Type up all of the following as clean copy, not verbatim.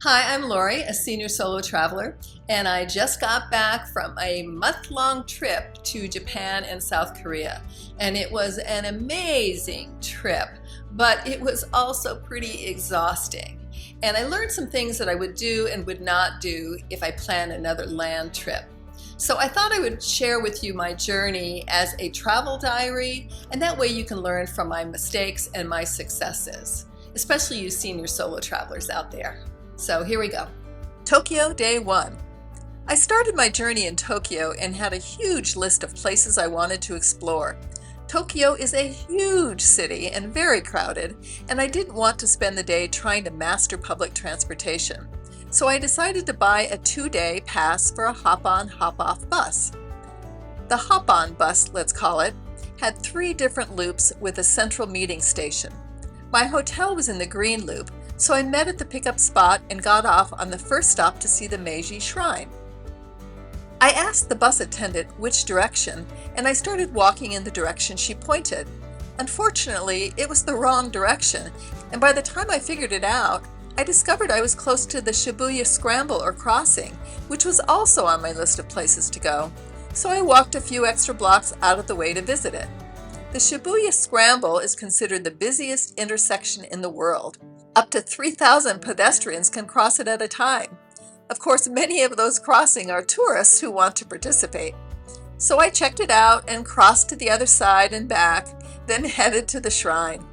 Hi, I'm Lori, a senior solo traveler, and I just got back from a month-long trip to Japan and South Korea. And it was an amazing trip, but it was also pretty exhausting. And I learned some things that I would do and would not do if I planned another land trip. So I thought I would share with you my journey as a travel diary, and that way you can learn from my mistakes and my successes, especially you senior solo travelers out there. So here we go. Tokyo, day one. I started my journey in Tokyo and had a huge list of places I wanted to explore. Tokyo is a huge city and very crowded, and I didn't want to spend the day trying to master public transportation. So I decided to buy a 2-day pass for a hop-on, hop-off bus. The hop-on bus, let's call it, had 3 different loops with a central meeting station. My hotel was in the green loop, so I met at the pickup spot and got off on the first stop to see the Meiji Shrine. I asked the bus attendant which direction, and I started walking in the direction she pointed. Unfortunately, it was the wrong direction, and by the time I figured it out, I discovered I was close to the Shibuya Scramble or crossing, which was also on my list of places to go, so I walked a few extra blocks out of the way to visit it. The Shibuya Scramble is considered the busiest intersection in the world. Up to 3,000 pedestrians can cross it at a time. Of course, many of those crossing are tourists who want to participate. So I checked it out and crossed to the other side and back, then headed to the shrine.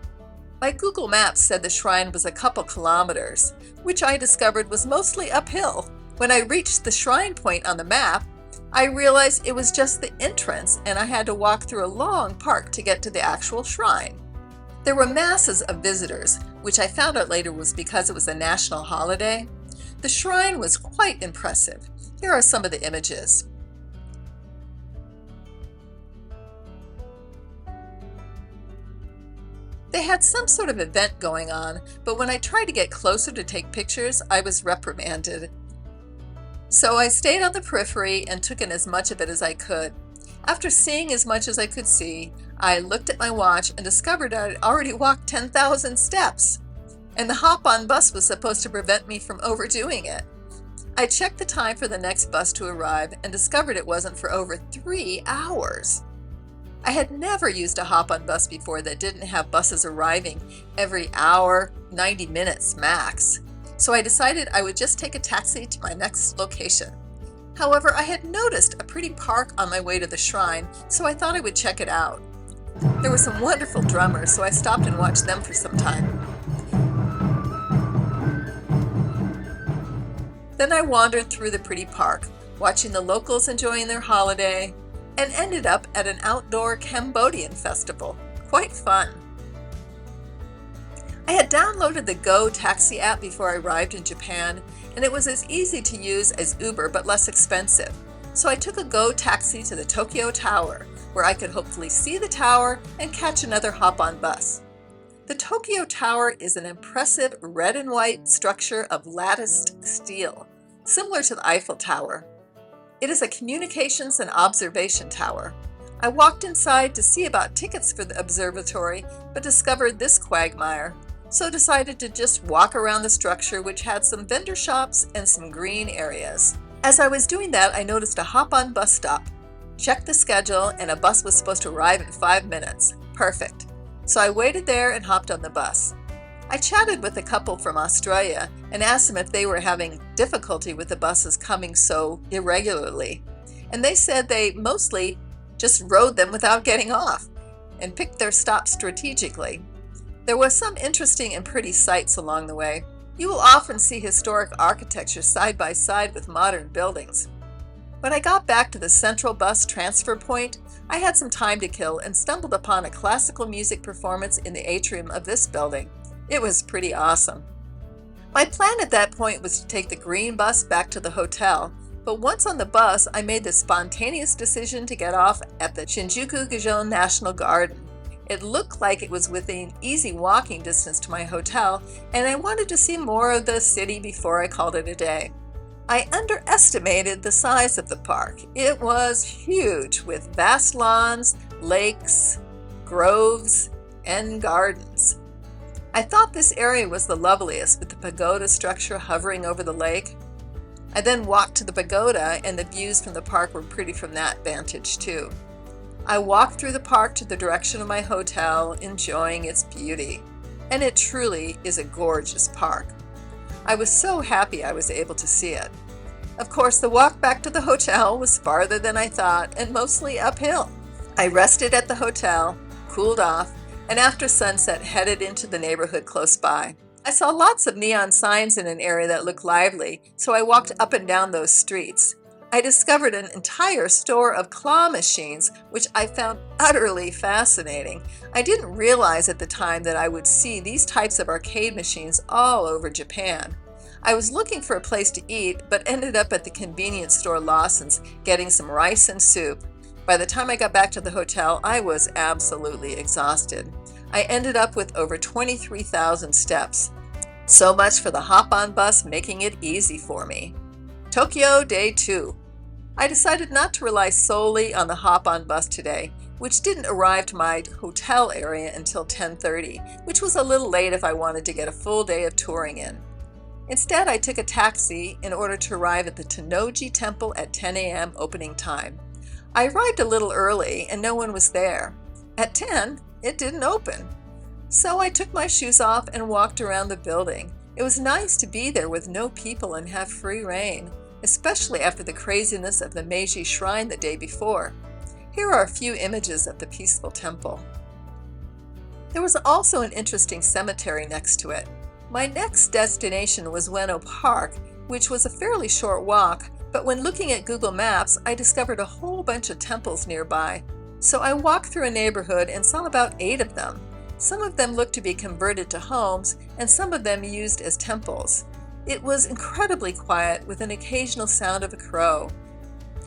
My Google Maps said the shrine was a couple kilometers, which I discovered was mostly uphill. When I reached the shrine point on the map, I realized it was just the entrance and I had to walk through a long park to get to the actual shrine. There were masses of visitors, which I found out later was because it was a national holiday. The shrine was quite impressive. Here are some of the images. They had some sort of event going on, but when I tried to get closer to take pictures, I was reprimanded. So I stayed on the periphery and took in as much of it as I could. After seeing as much as I could see, I looked at my watch and discovered I had already walked 10,000 steps, and the hop-on bus was supposed to prevent me from overdoing it. I checked the time for the next bus to arrive and discovered it wasn't for over 3 hours. I had never used a hop-on bus before that didn't have buses arriving every hour, 90 minutes max, so I decided I would just take a taxi to my next location. However, I had noticed a pretty park on my way to the shrine, so I thought I would check it out. There were some wonderful drummers, so I stopped and watched them for some time. Then I wandered through the pretty park, watching the locals enjoying their holiday, and ended up at an outdoor Cambodian festival. Quite fun. I had downloaded the Go Taxi app before I arrived in Japan, and it was as easy to use as Uber but less expensive. So I took a Go Taxi to the Tokyo Tower, where I could hopefully see the tower and catch another hop-on bus. The Tokyo Tower is an impressive red and white structure of latticed steel, similar to the Eiffel Tower. It is a communications and observation tower. I walked inside to see about tickets for the observatory, but discovered this quagmire, so decided to just walk around the structure, which had some vendor shops and some green areas. As I was doing that, I noticed a hop-on bus stop. Checked the schedule, and a bus was supposed to arrive in 5 minutes. Perfect. So I waited there and hopped on the bus. I chatted with a couple from Australia and asked them if they were having difficulty with the buses coming so irregularly. And they said they mostly just rode them without getting off and picked their stops strategically. There was some interesting and pretty sights along the way. You will often see historic architecture side by side with modern buildings. When I got back to the central bus transfer point, I had some time to kill and stumbled upon a classical music performance in the atrium of this building. It was pretty awesome. My plan at that point was to take the green bus back to the hotel, but once on the bus, I made the spontaneous decision to get off at the Shinjuku National Garden. It looked like it was within easy walking distance to my hotel, and I wanted to see more of the city before I called it a day. I underestimated the size of the park. It was huge, with vast lawns, lakes, groves, and gardens. I thought this area was the loveliest, with the pagoda structure hovering over the lake. I then walked to the pagoda, and the views from the park were pretty from that vantage too. I walked through the park to the direction of my hotel, enjoying its beauty. And it truly is a gorgeous park. I was so happy I was able to see it. Of course, the walk back to the hotel was farther than I thought and mostly uphill. I rested at the hotel, cooled off, and after sunset headed into the neighborhood close by. I saw lots of neon signs in an area that looked lively, so I walked up and down those streets. I discovered an entire store of claw machines, which I found utterly fascinating. I didn't realize at the time that I would see these types of arcade machines all over Japan. I was looking for a place to eat, but ended up at the convenience store Lawson's getting some rice and soup. By the time I got back to the hotel, I was absolutely exhausted. I ended up with over 23,000 steps. So much for the hop-on bus making it easy for me. Tokyo Day 2. I decided not to rely solely on the hop-on bus today, which didn't arrive to my hotel area until 10:30, which was a little late if I wanted to get a full day of touring in. Instead, I took a taxi in order to arrive at the Tennoji Temple at 10 a.m. opening time. I arrived a little early and no one was there. At 10, it didn't open. So I took my shoes off and walked around the building. It was nice to be there with no people and have free rein, especially after the craziness of the Meiji Shrine the day before. Here are a few images of the peaceful temple. There was also an interesting cemetery next to it. My next destination was Ueno Park, which was a fairly short walk, but when looking at Google Maps, I discovered a whole bunch of temples nearby. So I walked through a neighborhood and saw about 8 of them. Some of them looked to be converted to homes, and some of them used as temples. It was incredibly quiet, with an occasional sound of a crow.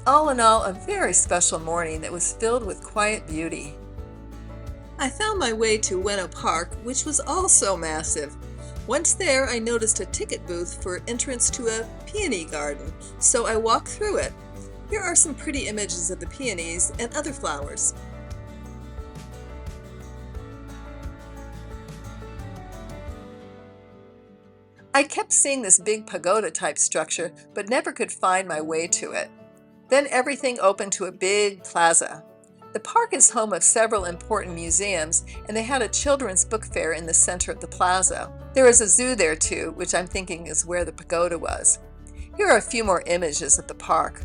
All in all, a very special morning that was filled with quiet beauty. I found my way to Ueno Park, which was also massive. Once there, I noticed a ticket booth for entrance to a peony garden, so I walked through it. Here are some pretty images of the peonies and other flowers. I kept seeing this big pagoda-type structure, but never could find my way to it. Then everything opened to a big plaza. The park is home of several important museums, and they had a children's book fair in the center of the plaza. There is a zoo there too, which I'm thinking is where the pagoda was. Here are a few more images of the park.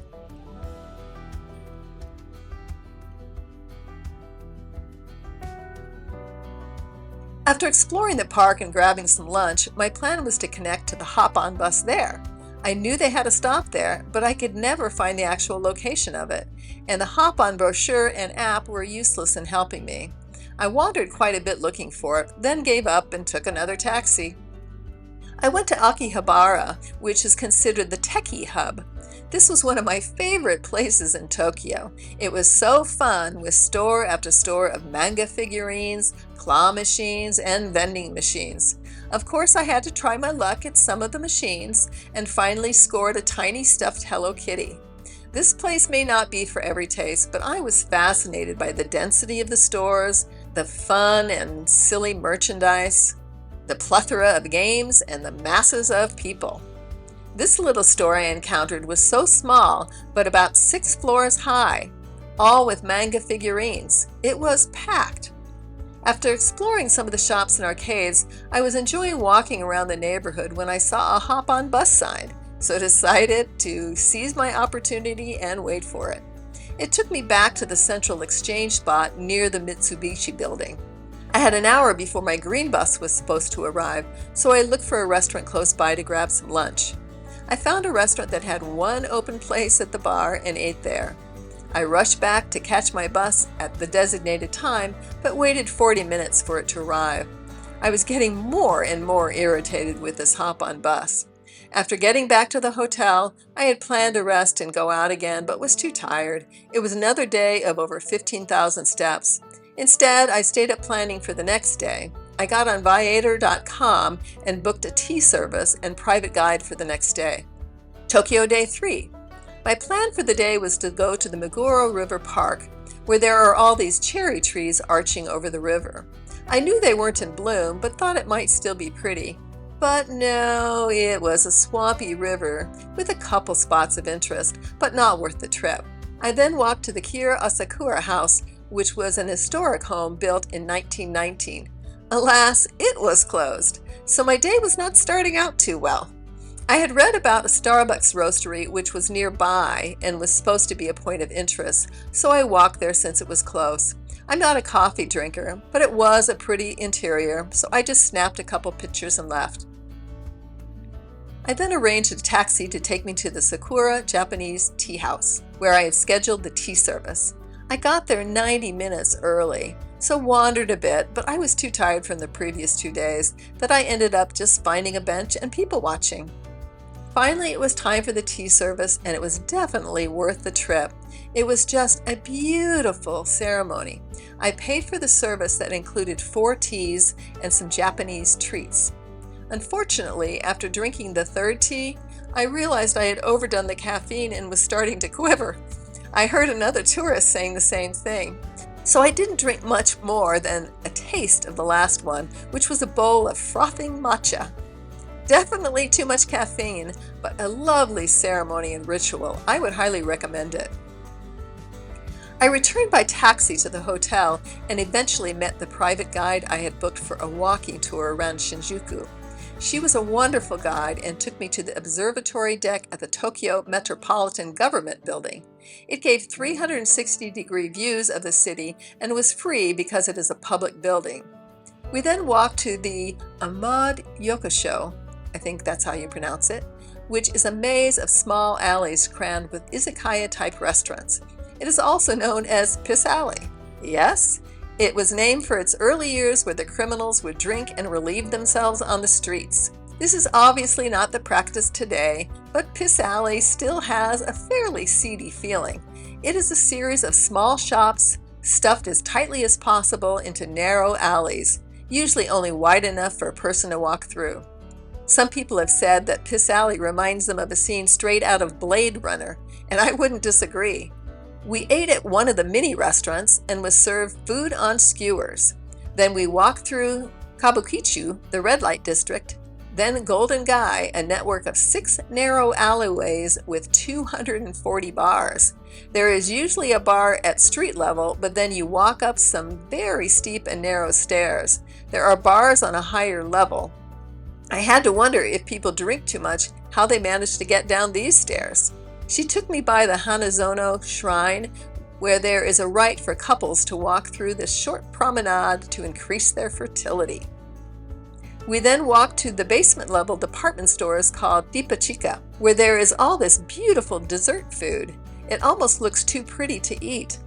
After exploring the park and grabbing some lunch, my plan was to connect to the hop-on bus there. I knew they had a stop there, but I could never find the actual location of it, and the hop-on brochure and app were useless in helping me. I wandered quite a bit looking for it, then gave up and took another taxi. I went to Akihabara, which is considered the techie hub. This was one of my favorite places in Tokyo. It was so fun, with store after store of manga figurines, claw machines, and vending machines. Of course, I had to try my luck at some of the machines, and finally scored a tiny stuffed Hello Kitty. This place may not be for every taste, but I was fascinated by the density of the stores, the fun and silly merchandise, the plethora of games, and the masses of people. This little store I encountered was so small, but about 6 floors high, all with manga figurines. It was packed. After exploring some of the shops and arcades, I was enjoying walking around the neighborhood when I saw a hop-on bus sign, so decided to seize my opportunity and wait for it. It took me back to the central exchange spot near the Mitsubishi building. I had an hour before my green bus was supposed to arrive, so I looked for a restaurant close by to grab some lunch. I found a restaurant that had one open place at the bar and ate there. I rushed back to catch my bus at the designated time, but waited 40 minutes for it to arrive. I was getting more and more irritated with this hop-on bus. After getting back to the hotel, I had planned to rest and go out again, but was too tired. It was another day of over 15,000 steps. Instead, I stayed up planning for the next day. I got on Viator.com and booked a tea service and private guide for the next day. Tokyo Day 3. My plan for the day was to go to the Meguro River Park, where there are all these cherry trees arching over the river. I knew they weren't in bloom, but thought it might still be pretty. But no, it was a swampy river with a couple spots of interest, but not worth the trip. I then walked to the Kira Asakura House, which was an historic home built in 1919. Alas, it was closed, so my day was not starting out too well. I had read about a Starbucks roastery which was nearby and was supposed to be a point of interest, so I walked there since it was close. I'm not a coffee drinker, but it was a pretty interior, so I just snapped a couple pictures and left. I then arranged a taxi to take me to the Sakurai Japanese Tea House, where I had scheduled the tea service. I got there 90 minutes early, so wandered a bit, but I was too tired from the previous 2 days that I ended up just finding a bench and people watching. Finally, it was time for the tea service, and it was definitely worth the trip. It was just a beautiful ceremony. I paid for the service that included 4 teas and some Japanese treats. Unfortunately, after drinking the 3rd tea, I realized I had overdone the caffeine and was starting to quiver. I heard another tourist saying the same thing. So I didn't drink much more than a taste of the last one, which was a bowl of frothing matcha. Definitely too much caffeine, but a lovely ceremony and ritual. I would highly recommend it. I returned by taxi to the hotel and eventually met the private guide I had booked for a walking tour around Shinjuku. She was a wonderful guide and took me to the observatory deck at the Tokyo Metropolitan Government Building. It gave 360-degree views of the city and was free because it is a public building. We then walked to the Omoide Yokocho, I think that's how you pronounce it, which is a maze of small alleys crammed with izakaya-type restaurants. It is also known as Piss Alley. Yes, it was named for its early years where the criminals would drink and relieve themselves on the streets. This is obviously not the practice today, but Piss Alley still has a fairly seedy feeling. It is a series of small shops stuffed as tightly as possible into narrow alleys, usually only wide enough for a person to walk through. Some people have said that Piss Alley reminds them of a scene straight out of Blade Runner, and I wouldn't disagree. We ate at one of the mini restaurants and was served food on skewers. Then we walked through Kabukicho, the red light district, then Golden Gai, a network of 6 narrow alleyways with 240 bars. There is usually a bar at street level, but then you walk up some very steep and narrow stairs. There are bars on a higher level. I had to wonder if people drink too much, how they managed to get down these stairs. She took me by the Hanazono Shrine, where there is a rite for couples to walk through this short promenade to increase their fertility. We then walked to the basement level department stores called Depachika, where there is all this beautiful dessert food. It almost looks too pretty to eat.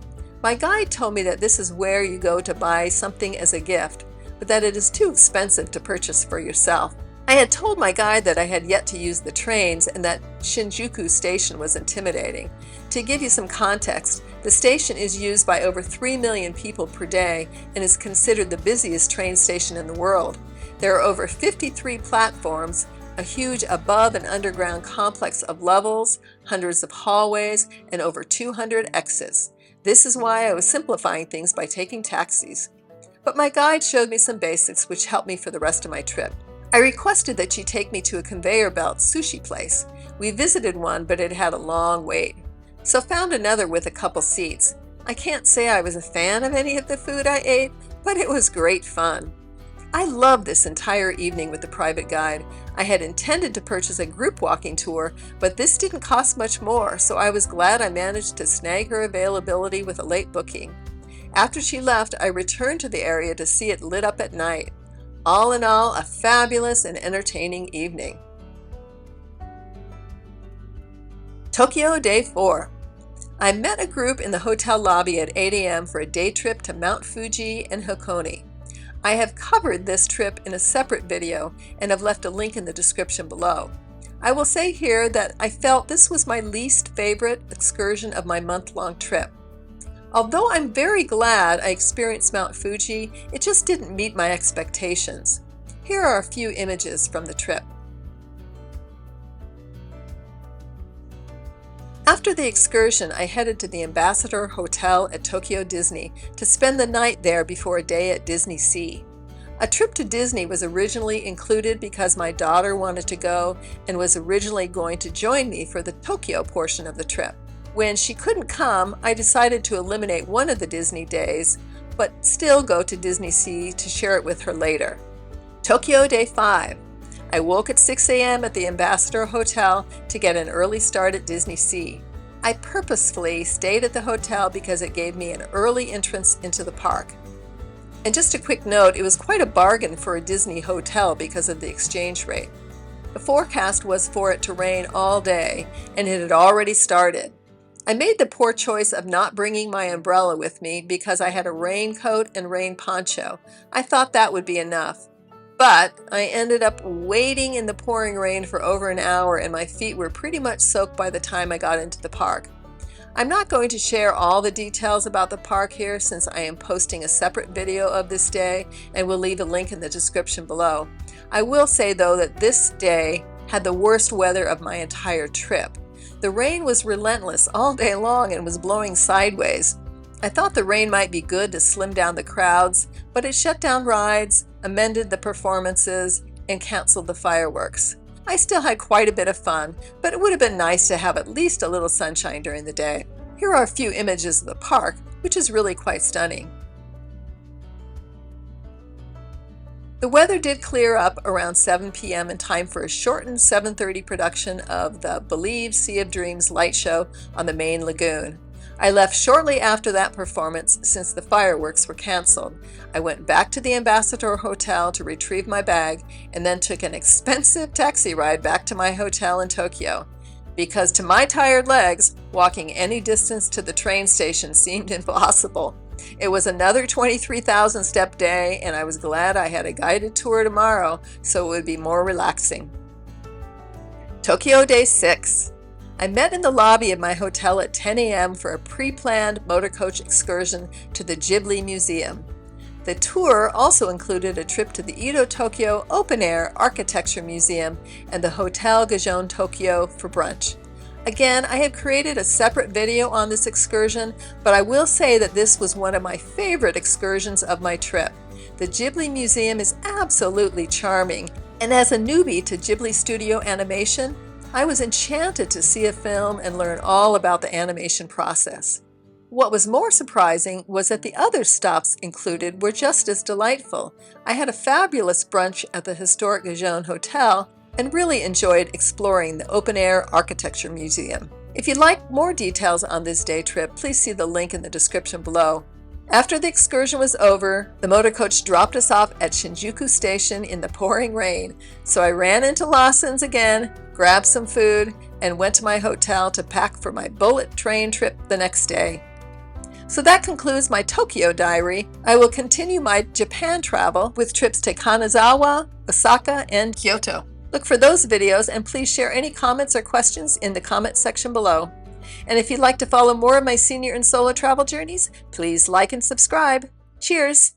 My guide told me that this is where you go to buy something as a gift, but that it is too expensive to purchase for yourself. I had told my guide that I had yet to use the trains and that Shinjuku Station was intimidating. To give you some context, the station is used by over 3 million people per day and is considered the busiest train station in the world. There are over 53 platforms, a huge above and underground complex of levels, hundreds of hallways, and over 200 exits. This is why I was simplifying things by taking taxis. But my guide showed me some basics which helped me for the rest of my trip. I requested that she take me to a conveyor belt sushi place. We visited one, but it had a long wait. So found another with a couple seats. I can't say I was a fan of any of the food I ate, but it was great fun. I loved this entire evening with the private guide. I had intended to purchase a group walking tour, but this didn't cost much more, so I was glad I managed to snag her availability with a late booking. After she left, I returned to the area to see it lit up at night. All in all, a fabulous and entertaining evening. Tokyo Day 4. I met a group in the hotel lobby at 8 a.m. for a day trip to Mount Fuji and Hakone. I have covered this trip in a separate video and have left a link in the description below. I will say here that I felt this was my least favorite excursion of my month-long trip. Although I'm very glad I experienced Mount Fuji, it just didn't meet my expectations. Here are a few images from the trip. After the excursion, I headed to the Ambassador Hotel at Tokyo Disney to spend the night there before a day at DisneySea. A trip to Disney was originally included because my daughter wanted to go and was originally going to join me for the Tokyo portion of the trip. When she couldn't come, I decided to eliminate one of the Disney days, but still go to DisneySea to share it with her later. Tokyo Day 5. I woke at 6 a.m. at the Ambassador Hotel to get an early start at DisneySea. I purposefully stayed at the hotel because it gave me an early entrance into the park. And just a quick note, it was quite a bargain for a Disney hotel because of the exchange rate. The forecast was for it to rain all day, and it had already started. I made the poor choice of not bringing my umbrella with me because I had a raincoat and rain poncho. I thought that would be enough. But I ended up waiting in the pouring rain for over an hour, and my feet were pretty much soaked by the time I got into the park. I'm not going to share all the details about the park here since I am posting a separate video of this day and will leave a link in the description below. I will say though that this day had the worst weather of my entire trip. The rain was relentless all day long and was blowing sideways. I thought the rain might be good to slim down the crowds, but it shut down rides, amended the performances, and canceled the fireworks. I still had quite a bit of fun, but it would have been nice to have at least a little sunshine during the day. Here are a few images of the park, which is really quite stunning. The weather did clear up around 7 p.m. in time for a shortened 7:30 production of the Believe Sea of Dreams light show on the main lagoon. I left shortly after that performance since the fireworks were canceled. I went back to the Ambassador Hotel to retrieve my bag and then took an expensive taxi ride back to my hotel in Tokyo. Because to my tired legs, walking any distance to the train station seemed impossible. It was another 23,000 step day, and I was glad I had a guided tour tomorrow so it would be more relaxing. Tokyo Day 6. I met in the lobby of my hotel at 10 a.m. for a pre-planned motor coach excursion to the Ghibli Museum. The tour also included a trip to the Edo Tokyo Open Air Architecture Museum and the Hotel Gajeon Tokyo for brunch. Again, I have created a separate video on this excursion, but I will say that this was one of my favorite excursions of my trip. The Ghibli Museum is absolutely charming, and as a newbie to Ghibli studio animation, I was enchanted to see a film and learn all about the animation process. What was more surprising was that the other stops included were just as delightful. I had a fabulous brunch at the historic Gajeon Hotel and really enjoyed exploring the Open Air Architecture Museum. If you'd like more details on this day trip, please see the link in the description below. After the excursion was over, the motor coach dropped us off at Shinjuku Station in the pouring rain, so I ran into Lawson's again, grabbed some food, and went to my hotel to pack for my bullet train trip the next day. So that concludes my Tokyo diary. I will continue my Japan travel with trips to Kanazawa, Osaka, and Kyoto. Look for those videos and please share any comments or questions in the comment section below. And if you'd like to follow more of my senior and solo travel journeys, please like and subscribe. Cheers!